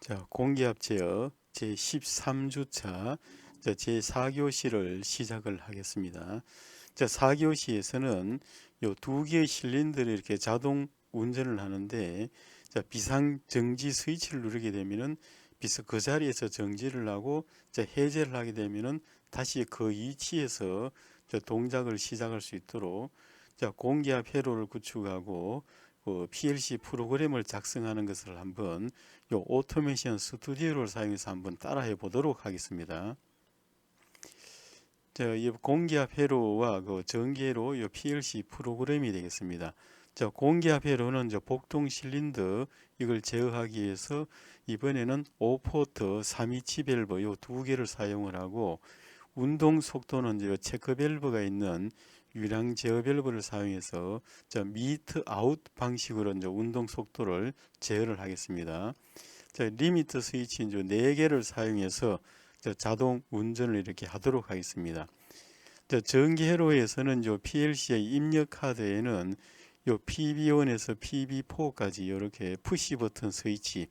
자, 공기압 제어 제13주차 제4교시를 시작을 하겠습니다. 자, 4교시에서는 요 두 개의 실린더를 이렇게 자동 운전을 하는데, 자, 비상 정지 스위치를 누르게 되면은 그 자리에서 정지를 하고, 자, 해제를 하게 되면은 다시 그 위치에서 동작을 시작할 수 있도록, 자, 공기압 회로를 구축하고 그 PLC 프로그램을 작성하는 것을 한번 요 오토메이션 스튜디오를 사용해서 한번 따라해 보도록 하겠습니다. 자, 이 공기압 회로와 그 전기회로 요 PLC 프로그램이 되겠습니다. 자, 공기압 회로는 복동 실린더 이걸 제어하기 위해서 이번에는 5포트 327 밸브 요 두 개를 사용을 하고, 운동 속도는 이제 체크 밸브가 있는 유량 제어 밸브를 사용해서 미트 아웃 방식으로 이제 운동 속도를 제어를 하겠습니다. 자, 리미트 스위치 이제 4개를 사용해서 자동 운전을 이렇게 하도록 하겠습니다. 자, 전기 회로에서는 PLC의 입력 카드에는 요 PB1에서 PB4까지 이렇게 푸시 버튼 스위치,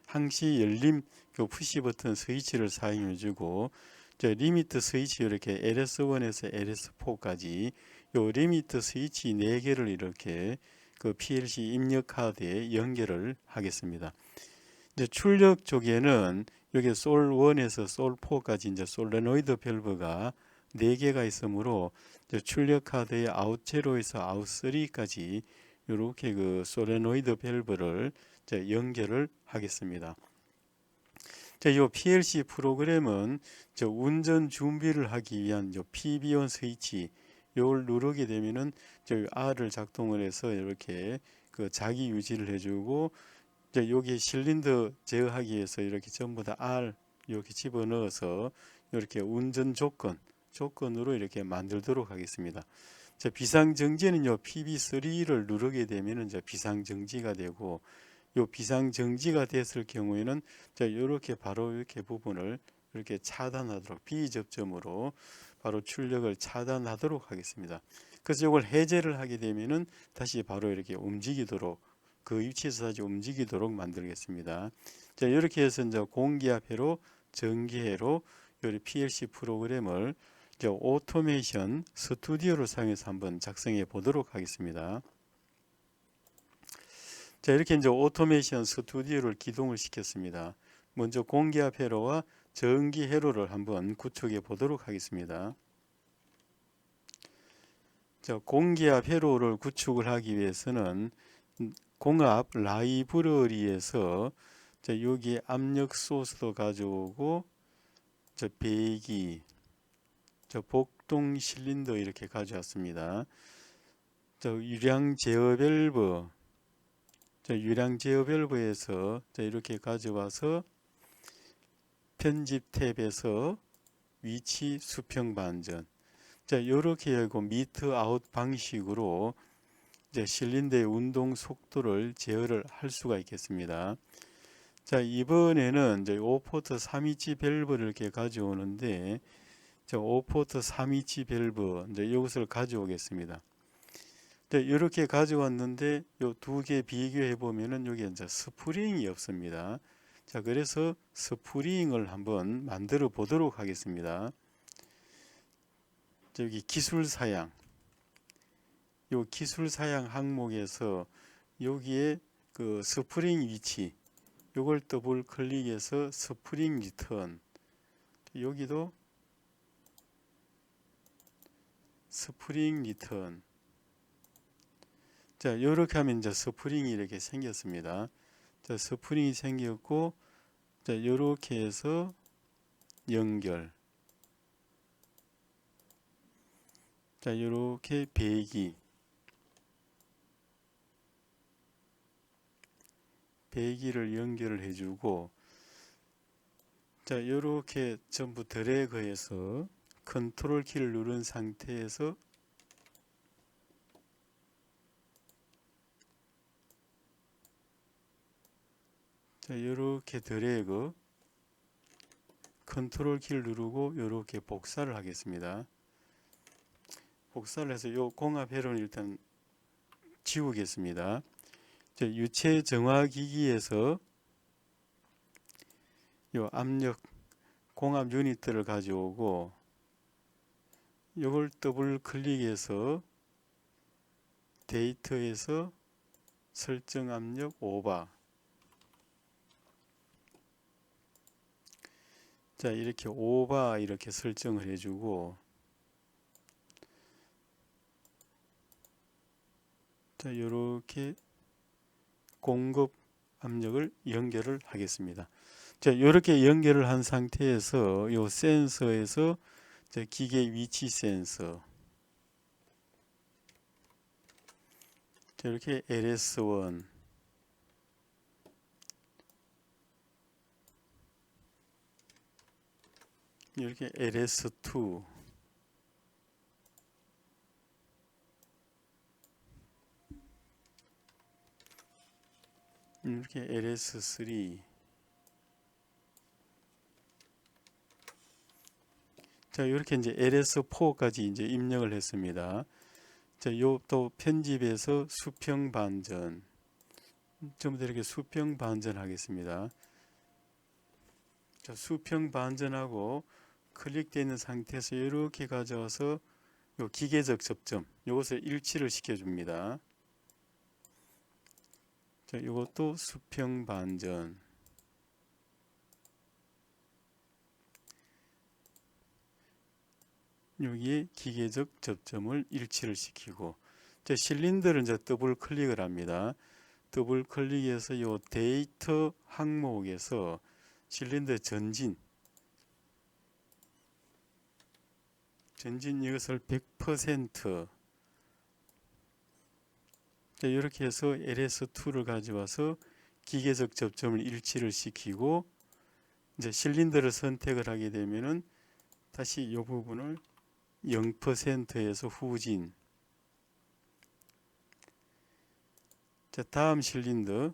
항시 열림 요 푸시 버튼 스위치를 사용해 주고, 리미트 스위치 이렇게 LS1에서 LS4까지 요 리미트 스위치 4개를 이렇게 그 PLC 입력 카드에 연결을 하겠습니다. 이제 출력 쪽에는 여기 솔1에서 솔4까지 이제 솔레노이드 밸브가 4개가 있으므로 출력 카드의 아웃 제로에서 아웃 3까지 이렇게 그 솔레노이드 밸브를 연결을 하겠습니다. 자, 이 PLC 프로그램은 운전 준비를 하기 위한 PB1 스위치 요걸 누르게 되면은 R을 작동을 해서 이렇게 그 자기 유지를 해주고, 여기 실린더 제어하기 위해서 이렇게 전부 다 R 이렇게 집어넣어서 이렇게 운전 조건으로 이렇게 만들도록 하겠습니다. 자, 비상정지는요 PB3를 누르게 되면은 비상정지가 되고, 요 비상정지가 됐을 경우에는 이렇게 바로 이렇게 부분을 이렇게 차단하도록 비접점으로 바로 출력을 차단하도록 하겠습니다. 그래서 이걸 해제를 하게 되면은 다시 바로 이렇게 움직이도록, 그 위치에서 다시 움직이도록 만들겠습니다. 자, 이렇게 해서 이제 공기압 회로, 전기회로 요 PLC 프로그램을 이제 오토메이션 스튜디오를 사용해서 한번 작성해 보도록 하겠습니다. 자, 이렇게 이제 오토메이션 스튜디오를 기동을 시켰습니다. 먼저 공기압 회로와 전기 회로를 한번 구축해 보도록 하겠습니다. 자, 공기압 회로를 구축을 하기 위해서는 공압 라이브러리에서 여기 압력 소스도 가져오고, 배기, 복동 실린더 이렇게 가져왔습니다. 유량 제어 밸브, 유량 제어 밸브에서 이렇게 가져와서 편집 탭에서 위치 수평 반전, 이렇게 하고 미트 아웃 방식으로 실린더의 운동 속도를 제어를 할 수가 있겠습니다. 자, 이번에는 5포트 327 밸브를 이렇게 가져오는데, 5포트 327 밸브 이것을 가져오겠습니다. 이렇게 가져왔는데 요 두 개 비교해 보면은 여기 이제 스프링이 없습니다. 자, 그래서 스프링을 한번 만들어 보도록 하겠습니다. 여기 기술 사양, 요 기술 사양 항목에서 여기에 그 스프링 위치, 요걸 더블 클릭해서 스프링 리턴, 여기도 스프링 리턴. 자, 이렇게 하면 이제 스프링이 이렇게 생겼습니다. 자, 스프링이 생겼고, 자, 이렇게 해서 연결. 자, 이렇게 배기를 연결을 해주고, 자, 이렇게 전부 드래그해서 컨트롤 키를 누른 상태에서 자, 이렇게 드래그, 컨트롤 키를 누르고 이렇게 복사를 하겠습니다. 복사를 해서 이 공압 회로는 일단 지우겠습니다. 유체 정화 기기에서 요 압력 공압 유닛들을 가져오고 이걸 더블 클릭해서 데이터에서 설정 압력 오바. 자, 이렇게 오바 이렇게 설정을 해주고, 자, 이렇게 공급 압력을 연결을 하겠습니다. 자, 이렇게 연결을 한 상태에서 이 센서에서 기계 위치 센서, 자, 이렇게 LS1, 이렇게 LS2, 이렇게 LS3, 자, 이렇게 이제 LS4까지 이제 입력을 했습니다. 자, 요 또 편집에서 수평 반전, 전부 다 이렇게 수평 반전 하겠습니다. 자, 수평 반전하고 클릭되어 있는 상태에서 이렇게 가져와서 요 기계적 접점, 요것을 일치를 시켜줍니다. 자, 이것도 수평 반전. 여기에 기계적 접점을 일치를 시키고, 자, 실린더를 이제 더블 클릭을 합니다. 더블 클릭해서 이 데이터 항목에서 실린더 전진 이것을 100%, 자, 이렇게 해서 LS2를 가져와서 기계적 접점을 일치를 시키고, 이제 실린더를 선택을 하게 되면은 다시 이 부분을 0%에서 후진. 자, 다음 실린더를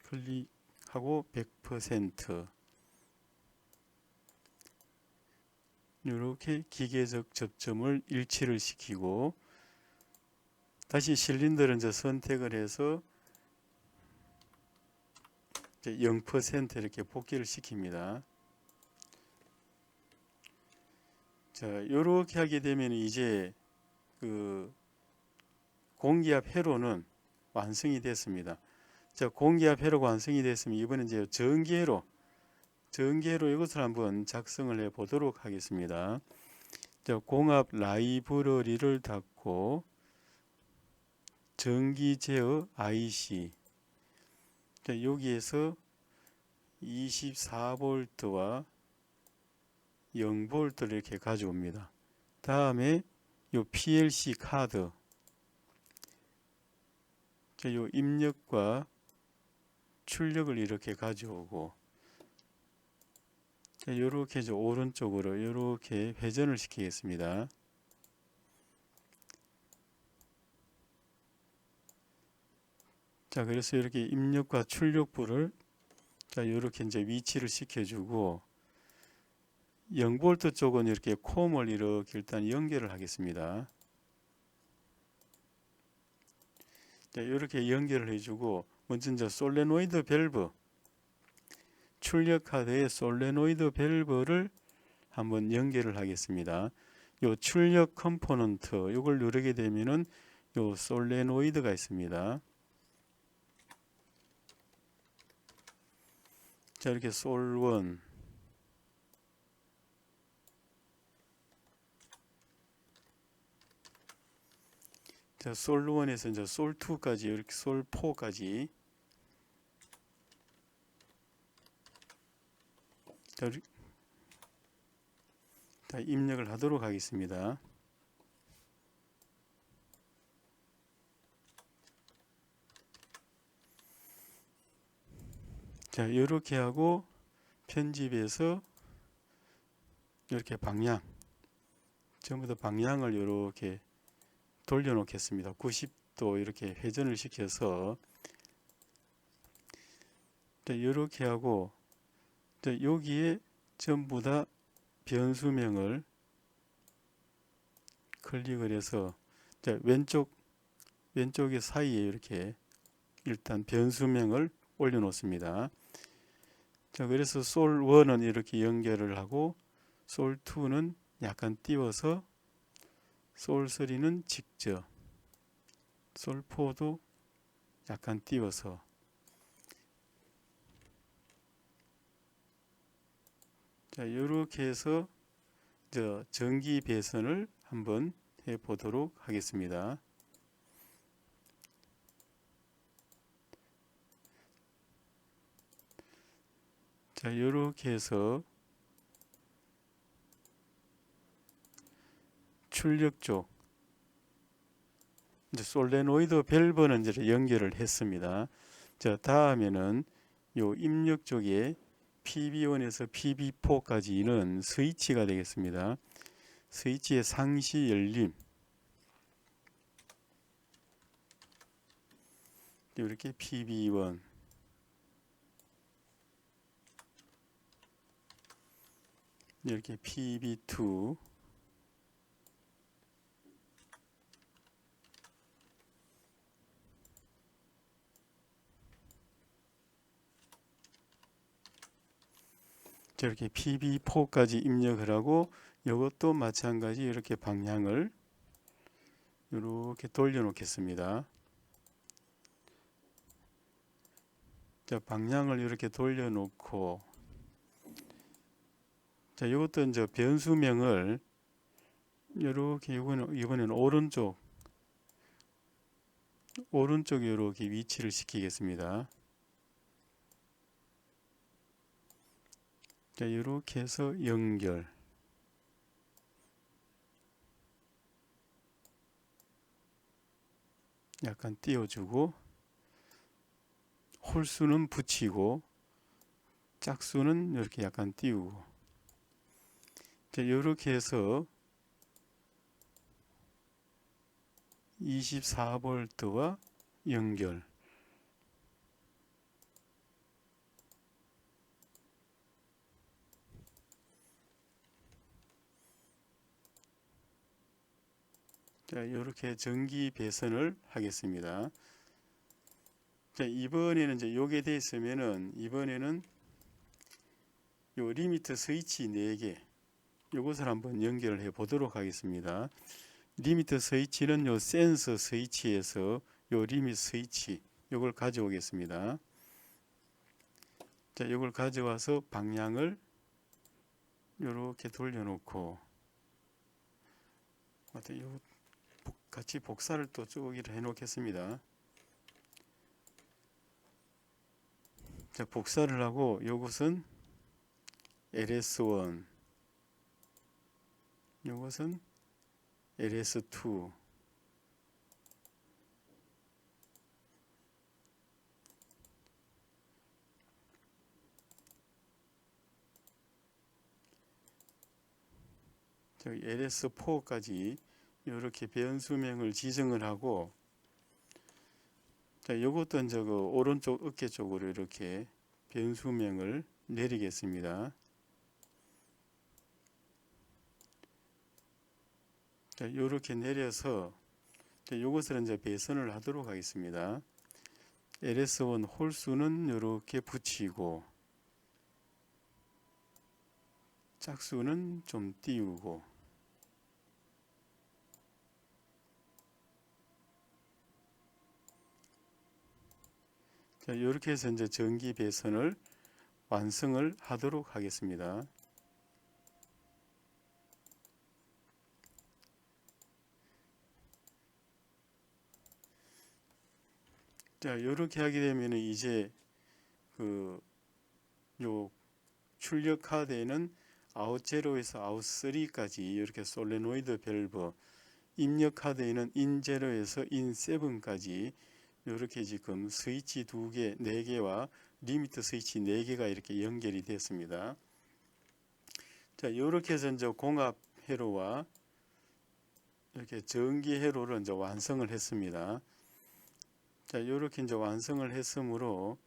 클릭하고 100%. 이렇게 기계적 접점을 일치를 시키고, 다시 실린더를 이제 선택을 해서 0% 이렇게 복귀를 시킵니다. 자, 이렇게 하게 되면 이제 그 공기압 회로는 완성이 됐습니다. 자, 공기압 회로가 완성이 됐으면 이번엔 이제 전기회로 이것을 한번 작성을 해 보도록 하겠습니다. 자, 공압 라이브러리를 닫고 전기 제어 IC, 자, 여기에서 24V와 0V를 이렇게 가져옵니다. 다음에 요 PLC 카드, 자, 요 입력과 출력을 이렇게 가져오고, 자, 이렇게 이제 오른쪽으로 이렇게 회전을 시키겠습니다. 자, 그래서 이렇게 입력과 출력부를 자, 이렇게 이제 위치를 시켜주고, 0V 쪽은 이렇게 콤을 이렇게 일단 연결을 하겠습니다. 자, 이렇게 연결을 해주고, 먼저 이제 솔레노이드 밸브, 출력 카드에 솔레노이드 밸브를 한번 연결을 하겠습니다. 요 출력 컴포넌트, 이걸 누르게 되면은 요 솔레노이드가 있습니다. 자, 이렇게 솔1, 자, 솔1에서 이제 솔2까지, 이렇게 솔4까지, 자, 입력을 하도록 하겠습니다. 자, 이렇게 하고 편집해서 이렇게 방향, 전부 다 방향을 이렇게 돌려 놓겠습니다. 90도 이렇게 회전을 시켜서, 자, 이렇게 하고, 자, 여기에 전부 다 변수명을 클릭을 해서, 자, 왼쪽에 사이에 이렇게 일단 변수명을 올려 놓습니다. 자, 그래서 솔1은 이렇게 연결을 하고 솔2는 약간 띄워서 솔3는 직접, 솔4도 약간 띄워서, 자, 이렇게 해서 전기 배선을 한번 해 보도록 하겠습니다. 자, 이렇게 해서 출력 쪽 이제 솔레노이드 밸브는 이제 연결을 했습니다. 자, 다음에는 요 입력 쪽에 PB1에서 PB4까지는 스위치가 되겠습니다. 스위치의 상시 열림, 이렇게 PB1, 이렇게 PB2, 이렇게 PB4까지 입력을 하고, 이것도 마찬가지 이렇게 방향을 이렇게 돌려 놓겠습니다. 자, 방향을 이렇게 돌려 놓고, 자, 이것도 이제 변수명을 이렇게 이번에는 오른쪽에 이렇게 위치를 시키겠습니다. 자, 이렇게 해서 연결. 약간 띄워주고, 홀수는 붙이고, 짝수는 이렇게 약간 띄우고. 자, 이렇게 해서 24V와 연결. 자, 이렇게 전기 배선을 하겠습니다. 자, 이번에는 이제 요게 돼 있으면은 이번에는 요 리미트 스위치 4개 요것을 한번 연결을 해 보도록 하겠습니다. 리미트 스위치는 요 센서 스위치에서 요 리미트 스위치 요걸 가져오겠습니다. 자, 요걸 가져와서 방향을 요렇게 돌려놓고 같이 복사를 또 쪼개를 해 놓겠습니다. 자, 복사를 하고 요것은 LS1, 요것은 LS2, 저기 LS4까지 이렇게 변수명을 지정을 하고, 자, 요것도 이제 그 오른쪽 어깨 쪽으로 이렇게 변수명을 내리겠습니다. 자, 요렇게 내려서 요것을 이제 배선을 하도록 하겠습니다. LS1 홀수는 이렇게 붙이고, 짝수는 좀 띄우고, 자, 이렇게 해서 이제 전기 배선을 완성을 하도록 하겠습니다. 자, 이렇게 하게 되면 이제 요 출력 카드에는 아웃 제로에서 아웃 3까지 이렇게 솔레노이드 밸브, 입력 카드에는 인 제로에서 인 7까지 이렇게 지금 스위치 2개, 4개와 리미트 스위치 4개가 이렇게 연결이 됐습니다. 자, 이렇게 해서 이제 공합 회로와 이렇게 전기 회로를 이제 완성을 했습니다. 자, 이렇게 이제 완성을 했으므로,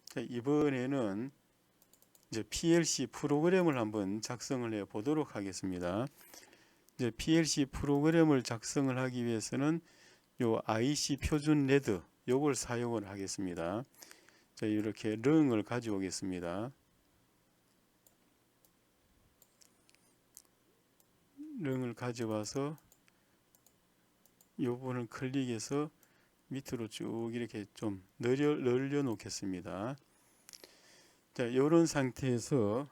자, 이번에는 이제 PLC 프로그램을 한번 작성을 해 보도록 하겠습니다. 이제 PLC 프로그램을 작성을 하기 위해서는 요 IC 표준 레드 요걸 사용을 하겠습니다. 자, 이렇게 릉을 가져오겠습니다. 릉을 가져와서 요 부분을 클릭해서 밑으로 쭉 이렇게 좀 늘려 놓겠습니다. 자, 이런 상태에서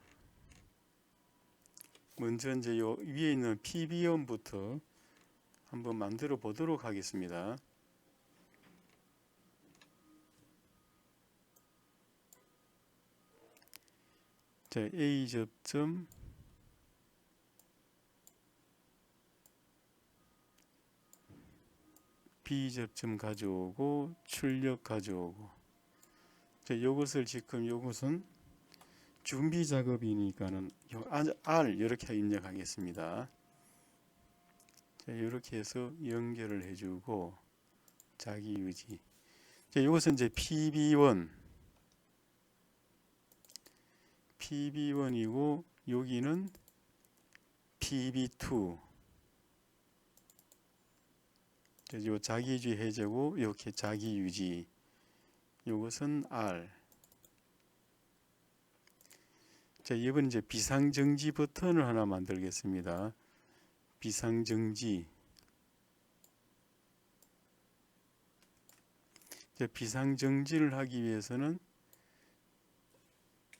먼저 이제 요 위에 있는 PB원부터 한번 만들어 보도록 하겠습니다. 자, A 접점 B 접점 가져오고 출력 가져오고. 자, 이것을 지금 이것은 준비 작업이니까는 요 R 이렇게 입력하겠습니다. 자, 이렇게 해서 연결을 해주고 자기 유지. 자, 이것은 이제 PB1이고 여기는 PB2. 요 자기유지 해제고 이렇게 자기유지. 이것은 R. 자, 이번 이제 비상정지 버튼을 하나 만들겠습니다. 비상정지. 자, 비상정지를 하기 위해서는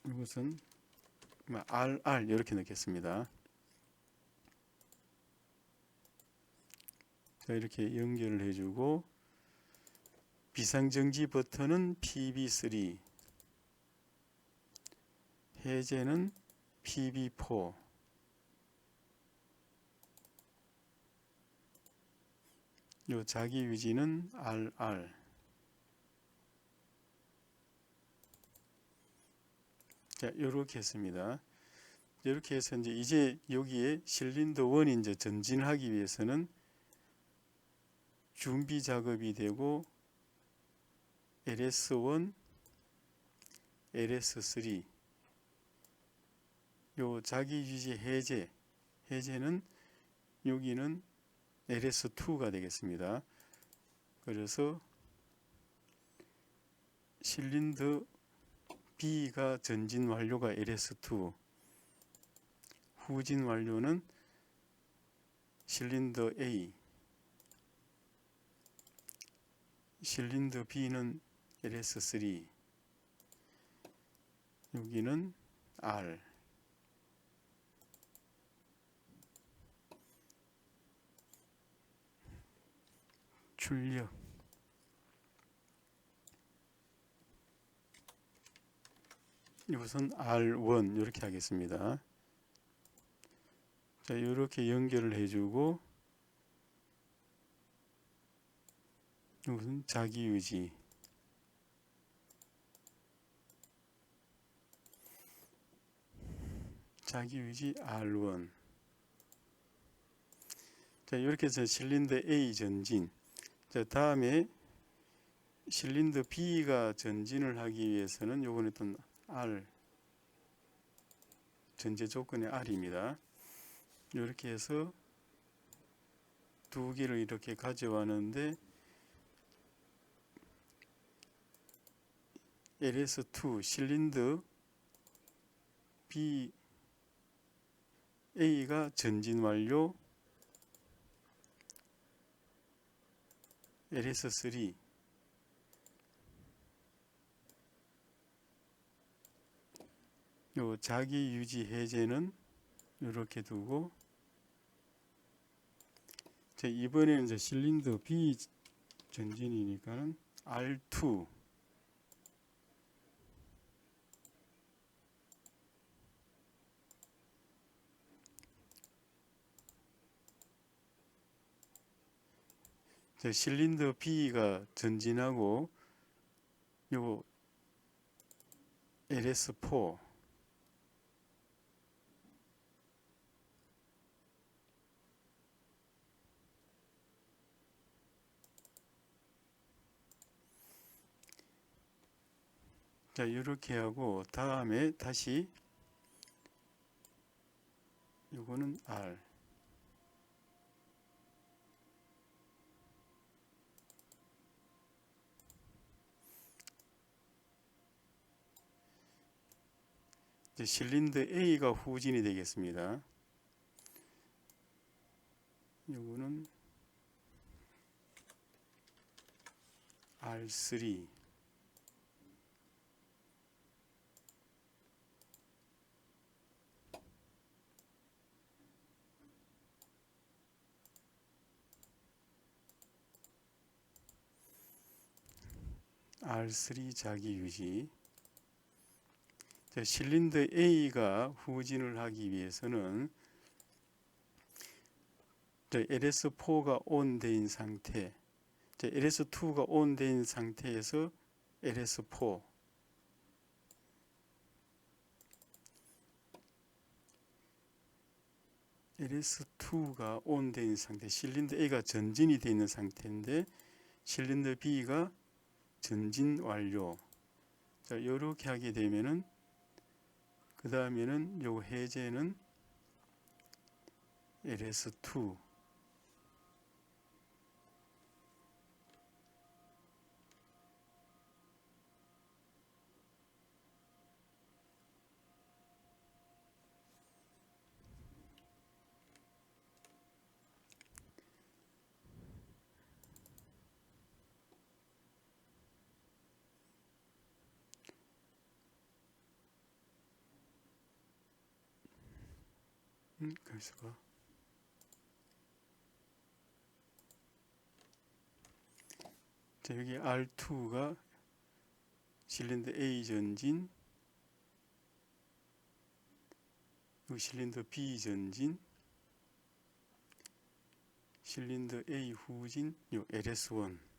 이것은 RR 이렇게 넣겠습니다. 자, 이렇게 연결을 해주고 비상정지 버튼은 PB3, 해제는 PB4. 요 자기 유지는 RR. 자, 이렇게 했습니다. 이렇게 해서 이제 여기에 실린더 1이 이제 전진하기 위해서는 준비 작업이 되고 LS1, LS3 요 자기 유지 해제는 여기는 LS2가 되겠습니다. 그래서 실린더 B가 전진 완료가 LS2, 후진 완료는 실린더 A, 실린더 B는 LS3, 여기는 R. 출력. 이것은 R1 이렇게 하겠습니다. 자, 이렇게 연결을 해주고 이것은 자기유지. 자기유지 R1. 자, 이렇게 해서 실린더 A 전진. 자, 다음에 실린더 B가 전진을 하기 위해서는 요거는 또 R 전제 조건의 R입니다. 이렇게 해서 두 개를 이렇게 가져왔는데 LS2 실린더 B A가 전진 완료, LS3 요 자기 유지 해제는 이렇게 두고, 자, 이번에는 이제 실린더 B 전진이니까는 R2. 자, 실린더 B가 전진하고 요 LS4. 자, 이렇게 하고 다음에 다시 요거는 R. 이제 실린더 A가 후진이 되겠습니다. 요거는 R3 R3 자기 유지. 자, 실린더 A가 후진을 하기 위해서는 LS4가 온된 상태, LS2가 온된 상태에서 LS4, LS2가 온된 상태, 실린더 A가 전진이 되어 있는 상태인데 실린더 B가 전진 완료. 자, 이렇게 하게 되면은 그 다음에는 요 해제는 LS2, 그래서 자, 여기 R2가 실린더 A 전진, 여기 실린더 B 전진, 실린더 A 후진, 요 LS1.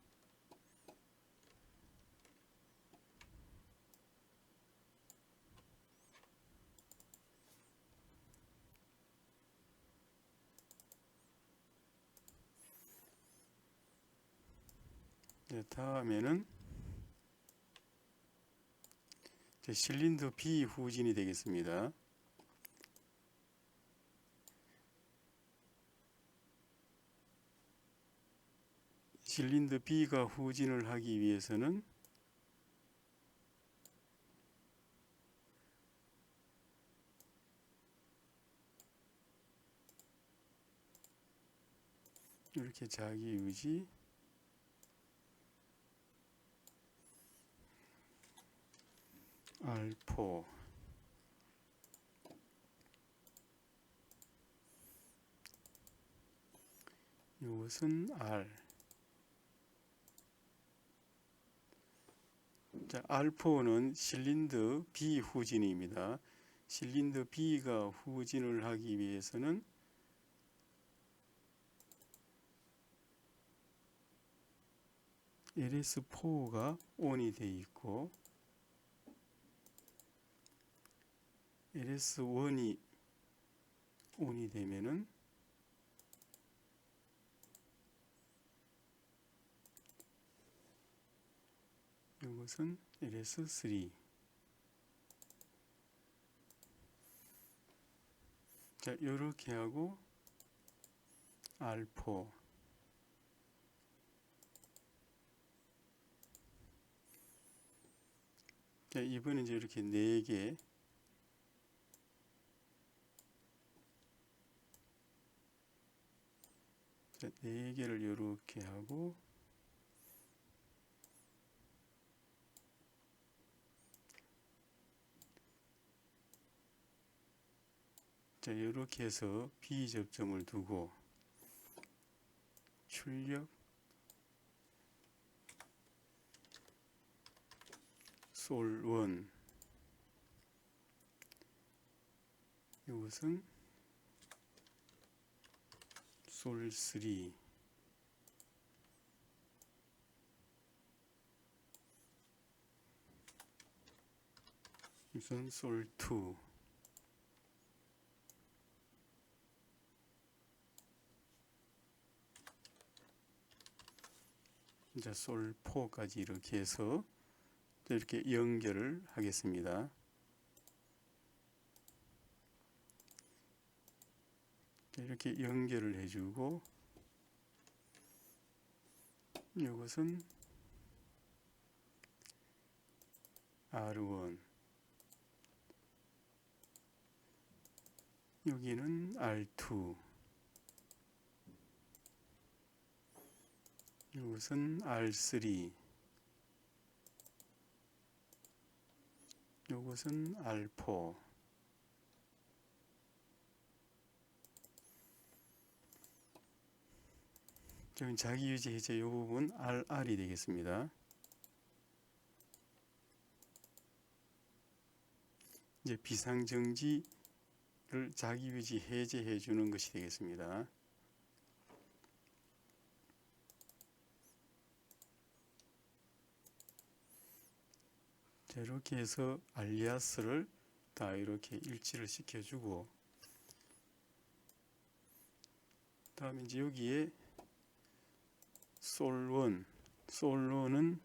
다음에는 실린더 B 후진이 되겠습니다. 실린더 B가 후진을 하기 위해서는 이렇게 자기 유지, R4, 이것은 R. 자, R4는 실린더 B 후진입니다. 실린더 B가 후진을 하기 위해서는 LS4가 ON이 되어 있고 LS1이 ON이 되면은 이것은 LS3. 자, 이렇게 하고 R4, 자, 이번에 이제 이렇게 4개, 자, 4개를 이렇게 하고 자, 이렇게 해서 B 접점을 두고 출력 솔1, 이것은 솔3, 이것은 솔2, 이제 솔4까지 이렇게 해서 이렇게 연결을 하겠습니다. 이렇게 연결을 해주고 이것은 R1, 여기는 R2, 이것은 R3, 이것은 R4, 여기 자기유지 해제 이 부분 RR이 되겠습니다. 이제 비상정지를 자기유지 해제해 주는 것이 되겠습니다. 자, 이렇게 해서 알리아스를 다 이렇게 일치를 시켜주고, 다음에 이제 여기에 솔1은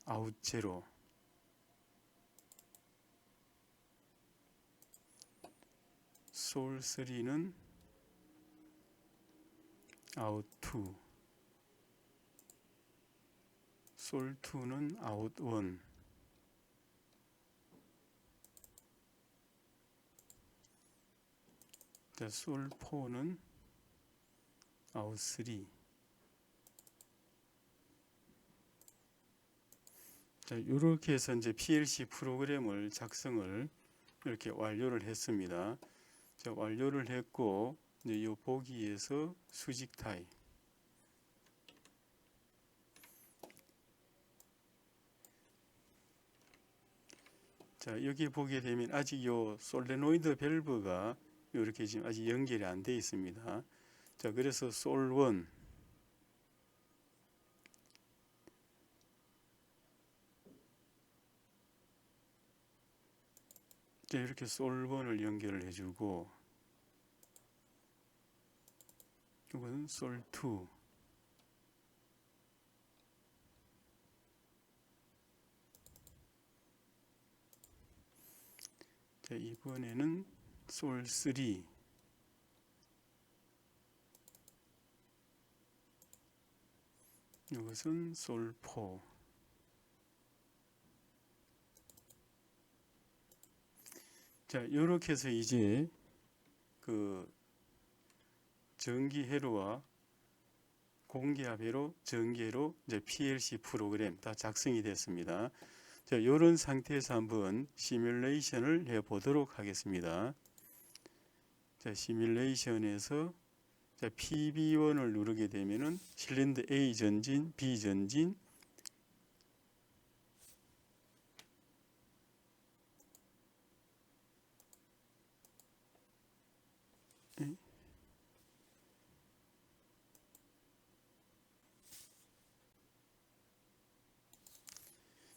아웃 제로, 솔3는 아웃 2, 솔2는 아웃 1, 자, 솔4는 아웃 3. 자, 이렇게 해서 이제 PLC 프로그램을 작성을 이렇게 완료를 했습니다. 자, 완료를 했고, 이제 이 보기에서 수직 타입. 자, 여기 보게 되면 아직 요 솔레노이드 밸브가 이렇게 지금 아직 연결이 안 되어 있습니다. 자, 그래서 솔1, 자, 이렇게 솔1을 연결을 해주고, 이것은 솔2, 자, 이번에는 솔3, 이것은 솔4. 자, 이렇게 해서 이제 그 전기 회로와 공기압 회로, 전기회로 이제 PLC 프로그램 다 작성이 됐습니다. 자, 이런 상태에서 한번 시뮬레이션을 해 보도록 하겠습니다. 자, 시뮬레이션에서 자, PB1을 누르게 되면은 실린더 A 전진, B 전진,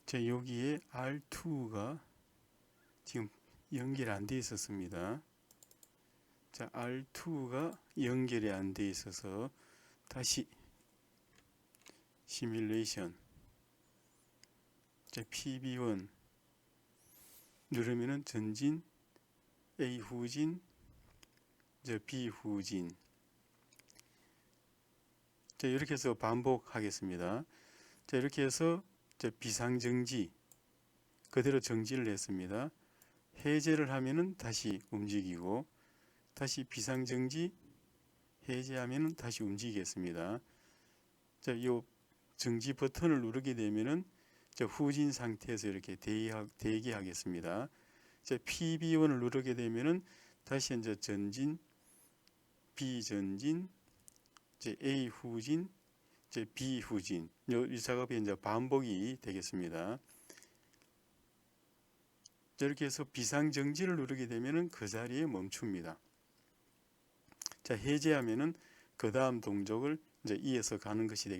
자, 여기에 R2가 지금 연결이 안 돼 있었습니다. 자, R2가 연결이 안 돼 있어서 다시 시뮬레이션, 자, PB1 누르면은 전진, A 후진, B 후진. 자, 이렇게 해서 반복하겠습니다. 자, 이렇게 해서 비상정지 그대로 정지를 했습니다. 해제를 하면은 다시 움직이고, 다시 비상정지 해제하면은 다시 움직이겠습니다. 자, 이 정지 버튼을 누르게 되면은 후진 상태에서 이렇게 대기하겠습니다. 자, PB1을 누르게 되면은 다시 이제 전진, B 전진, A 후진, B 후진, 이 작업이 이제 반복이 되겠습니다. 이렇게 해서 비상정지를 누르게 되면은 그 자리에 멈춥니다. 자, 해제하면은 그 다음 동작을 이제 이어서 가는 것이 되겠습니다.